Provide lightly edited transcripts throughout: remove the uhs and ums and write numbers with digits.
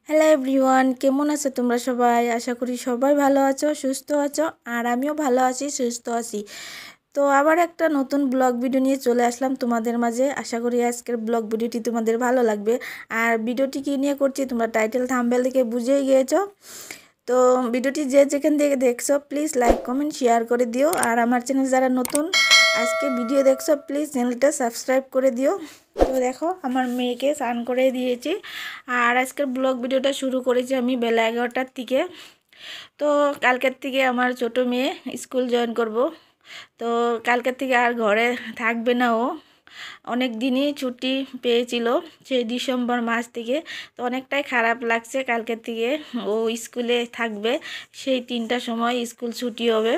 Hello everyone, কেমন আছো তোমরা সবাই? আশা করি সবাই ভালো আছো, সুস্থ আছো, আর আমিও ভালো আছি, সুস্থ আছি। তো আবার একটা নতুন ব্লগ ভিডিও নিয়ে চলে আসলাম তোমাদের মাঝে। আশা করি আজকের ব্লগ ভিডিওটি তোমাদের ভালো লাগবে। আর ভিডিওটি কী নিয়ে করছি তোমরা টাইটেল থাম্বনেল থেকে বুঝেই গিয়েছো। তো ভিডিওটি যে যেখান থেকে দেখছো প্লিজ লাইক কমেন্ট শেয়ার করে দিও। আর আমার চ্যানেল যারা নতুন আজকে ভিডিও দেখছো প্লিজ চ্যানেলটা সাবস্ক্রাইব করে দিও। তো দেখো আমার মেয়েকে স্নান করে দিয়েছি। আর আজকের ব্লগ ভিডিওটা শুরু করেছি আমি বেলা 11টার থেকে। তো কালকের থেকে আমার ছোট মেয়ে স্কুল জয়েন করব। তো কালকের থেকে আর ঘরে থাকবে না ও। অনেক দিনই ছুটি পেয়েছিল সেই ডিসেম্বর মাস থেকে। তো অনেকটাই খারাপ লাগছে, কালকের থেকে ও স্কুলে থাকবে। সেই 3টার সময় স্কুল ছুটি হবে।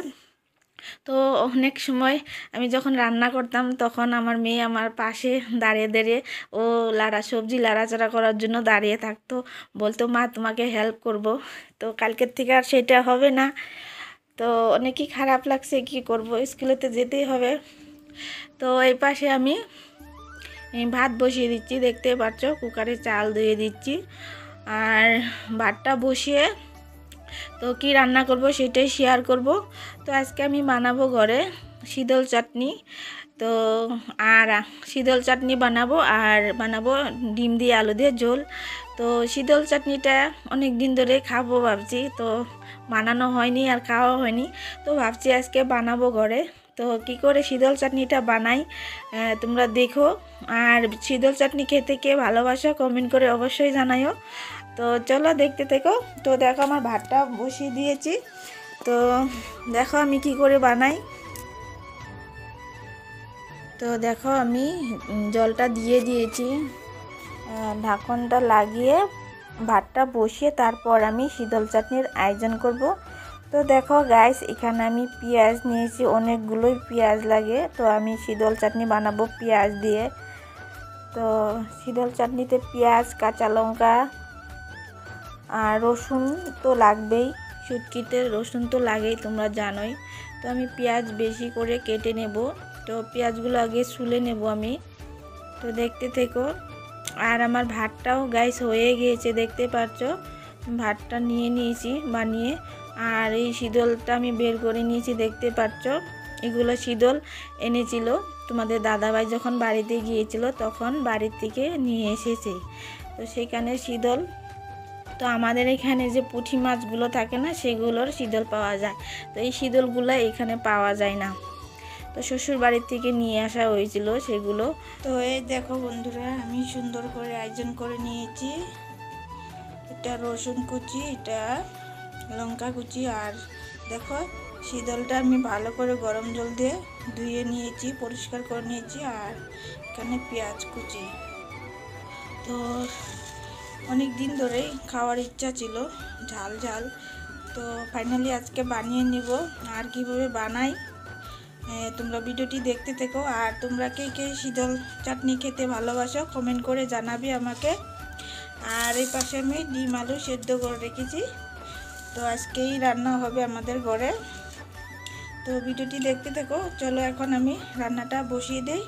তো অনেক সময় আমি যখন রান্না করতাম তখন আমার মেয়ে আমার পাশে দাঁড়িয়ে দাঁড়িয়ে ও সবজি লাড়াচাড়া করার জন্য দাঁড়িয়ে থাকতো, বলতো মা তোমাকে হেল্প করব। তো কালকের থেকে আর সেটা হবে না। তো অনেকই খারাপ লাগছে, কি করব, স্কুলেতে যেতেই হবে। তো এই পাশে আমি ভাত বসিয়ে দিচ্ছি, দেখতে পাচ্ছ কুকারে চাল ধুয়ে দিচ্ছি। আর ভাতটা বসিয়ে তো কি রান্না করব সেটাই শেয়ার করব। তো আজকে আমি বানাবো ঘরে শীতল চাটনি। তো আর শীতল চাটনি বানাবো, আর বানাবো ডিম দিয়ে আলু দিয়ে ঝোল। তো শীতল চাটনিটা অনেক দিন ধরে খাবো ভাবছি, তো বানানো হয়নি আর খাওয়া হয়নি। তো ভাবছি আজকে বানাবো ঘরে। তো কি করে শীতল চাটনিটা বানাই তোমরা দেখো। আর শীতল চাটনি খেতে কে ভালোবাসো কমেন্ট করে অবশ্যই জানাইও। তো চলো দেখতে থেকো। তো দেখো আমার ভাতটা বসিয়ে দিয়েছি। তো দেখো আমি কি করে বানাই। তো দেখো আমি জলটা দিয়ে দিয়েছি, ঢাকনটা লাগিয়ে ভাতটা বসিয়ে তারপর আমি শীতল চাটনির আয়োজন করব। তো দেখো গাইস, এখানে আমি পেঁয়াজ নিয়েছি, অনেকগুলোই পেঁয়াজ লাগে। তো আমি শীতল চাটনি বানাবো পেঁয়াজ দিয়ে। তো শীতল চাটনিতে পেঁয়াজ, কাঁচা লঙ্কা আর রসুন তো লাগবেই, শুটকিতে রসুন তো লাগেই, তোমরা জানোই। তো আমি পেঁয়াজ বেশি করে কেটে নেব। তো পেঁয়াজগুলো আগে ছুলে নেব আমি। তো দেখতে থেকো। আর আমার ভাতটাও গাইস হয়ে গিয়েছে, দেখতে পাচ্ছ ভাতটা নিয়ে নিয়েছি বানিয়ে। আর এই শীতলটা আমি বের করে নিয়েছি, দেখতে পাচ্ছ। এগুলো শীতল এনেছিল তোমাদের দাদাভাই যখন বাড়িতে গিয়েছিল, তখন বাড়ির থেকে নিয়ে এসেছে। তো সেখানে শীতল, তো আমাদের এখানে যে পুঁটি মাছগুলো থাকে না সেগুলোর শীতল পাওয়া যায়। তো এই শীতলগুলো এখানে পাওয়া যায় না, তো শ্বশুর বাড়ির থেকে নিয়ে আসা হয়েছিল সেগুলো। তো এই দেখো বন্ধুরা, আমি সুন্দর করে আয়োজন করে নিয়েছি। এটা রসুন কুচি, এটা লঙ্কা কুচি, আর দেখো শীতলটা আমি ভালো করে গরম জল দিয়ে ধুয়ে নিয়েছি, পরিষ্কার করে নিয়েছি। আর এখানে পেঁয়াজ কুচি। তো অনেক দিন ধরেই খাওয়ার ইচ্ছা ছিল ঝাল ঝাল। তো ফাইনালি আজকে বানিয়ে নিব। আর কিভাবে বানাই তোমরা ভিডিওটি দেখতে থেকো। আর তোমরা কে কে শীতল চাটনি খেতে ভালোবাসো কমেন্ট করে জানাবে আমাকে। আর এই পাশে আমি ডিম আলু সেদ্ধ করে রেখেছি। তো আজকেই রান্না হবে আমাদের ঘরে। তো ভিডিওটি দেখতে থেকো। চলো এখন আমি রান্নাটা বসিয়ে দেই।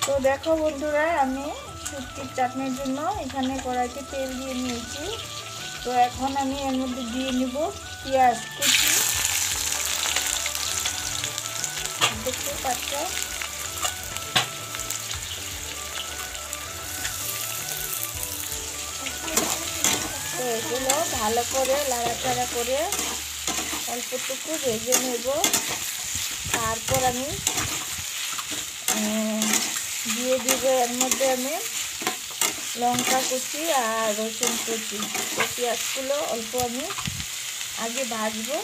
তো দেখো বন্ধুরা, আমি শুটকির চাটনির জন্য এখানে কড়াইতে তেল দিয়ে নিয়েছি। তো এখন আমি এর মধ্যে দিয়ে নিব পেঁয়াজ কুচি, দেখতে পাচ্ছ। তো এগুলো ভালো করে লাড়াচাড়া করে অল্পটুকু ভেজে নেব। তারপর আমি দিয়ে দিব এর মধ্যে আমি লঙ্কা কুচি আর রসুন কুচি। তো পেঁয়াজগুলো অল্প আমি আগে ভাজবো।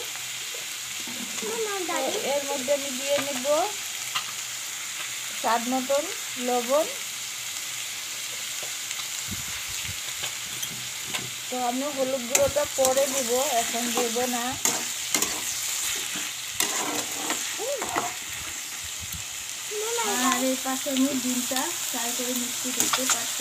এর মধ্যে আমি দিয়ে নেব স্বাদ মতন লবণ। তো আমি হলুদ গুঁড়োটা পরে দিব, এখন দেব না। আর এই পাশে আমি ডিমটা ফ্রাই করে নিচ্ছি, দেখতে পাচ্ছ।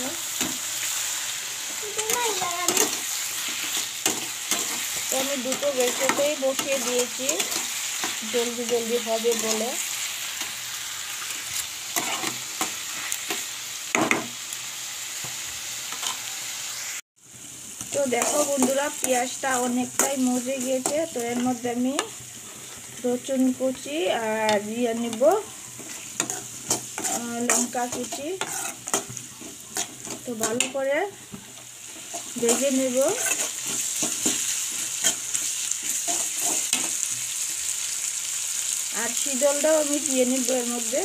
তো আমি দুটো গ্যাসেতেই বসিয়ে দিয়েছি, জলদি জলদি হবে বলে। তো দেখো বন্ধুরা পেঁয়াজটা অনেকটাই মজে গিয়েছে। তো এর মধ্যে আমি রসুন কুচি আর দিয়ে নেব লঙ্কা কুচি। তো ভালো করে ভেজে নেব। আর শীতলটাও আমি দিয়ে নেব এর মধ্যে।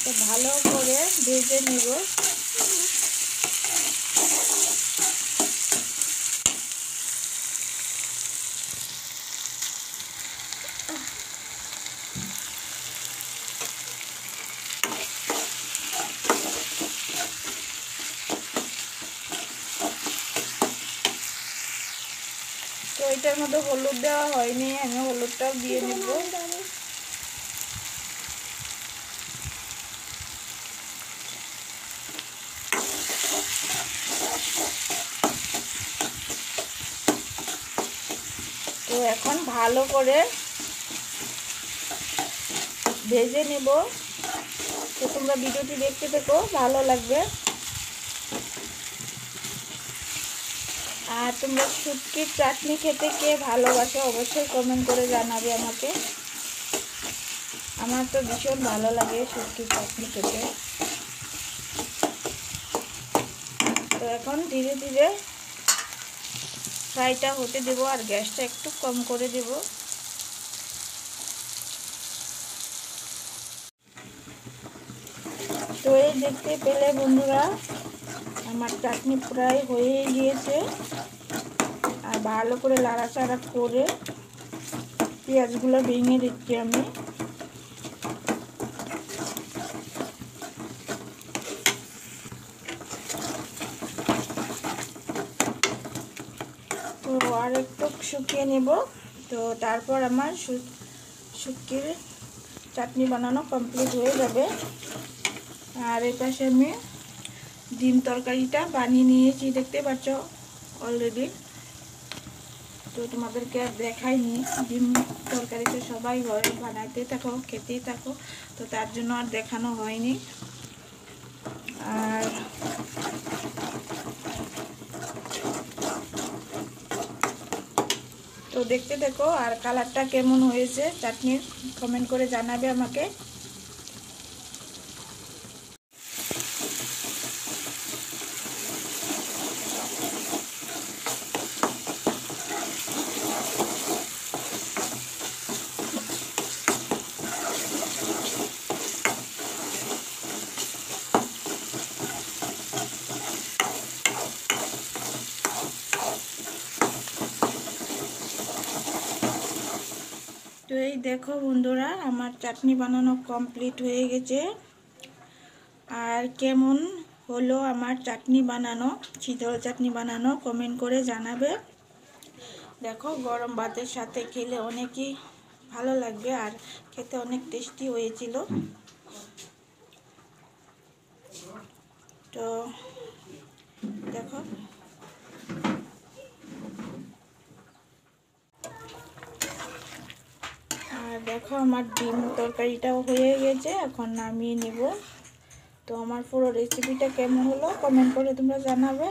তো ভালো করে ভেজে নেব। তো এটার মধ্যে হলুদ দেওয়া হয়নি, আমি হলুদটাও দিয়ে নেব। তো এখন ভালো করে ভেজে নেব। তো তোমরা ভিডিওটি দেখতে থাকো, ভালো লাগবে। আর তোমরা শুটকির চাটনি খেতে কে ভালোবাসো অবশ্যই কমেন্ট করে জানাবে আমাকে। আমার তো ভীষণ ভালো লাগে শুটকির চাটনি খেতে। তো এখন ধীরে ধীরে ফ্রাইটা হতে দেব আর গ্যাসটা একটু কম করে দেব। তো এই দেখতে পেলে বন্ধুরা আমার চাটনি প্রায় হয়ে গিয়েছে। আর ভালো করে লাড়াচাড়া করে পেঁয়াজগুলো ভেঙে দিচ্ছি আমি। তো আর একটু শুকিয়ে নেব। তো তারপর আমার শুটকির চাটনি বানানো কমপ্লিট হয়ে যাবে। আর এই পাশে আমি ডিম তরকারিটা বানিয়ে নিয়েছি, দেখতে পাচ্ছ অলরেডি। তো তোমাদেরকে আর দেখাইনি। ডিম তরকারিটা সবাই ঘরে বানাইতে থাকো, খেতেই থাকো, তো তার জন্য আর দেখানো হয়নি। আর তো দেখতে দেখো আর কালারটা কেমন হয়েছে চাটনির কমেন্ট করে জানাবে আমাকে। তো এই দেখো বন্ধুরা আমার চাটনি বানানো কমপ্লিট হয়ে গেছে। আর কেমন হলো আমার চাটনি বানানো, শীতল চাটনি বানানো কমেন্ট করে জানাবে। দেখো গরম ভাতের সাথে খেলে অনেকই ভালো লাগবে আর খেতে অনেক টেস্টি হয়েছিল। তো দেখো আর দেখো আমার ডিম তরকারিটাও হয়ে গেছে, এখন নামিয়ে নেব। তো আমার পুরো রেসিপিটা কেমন হলো কমেন্ট করে তোমরা জানাবে।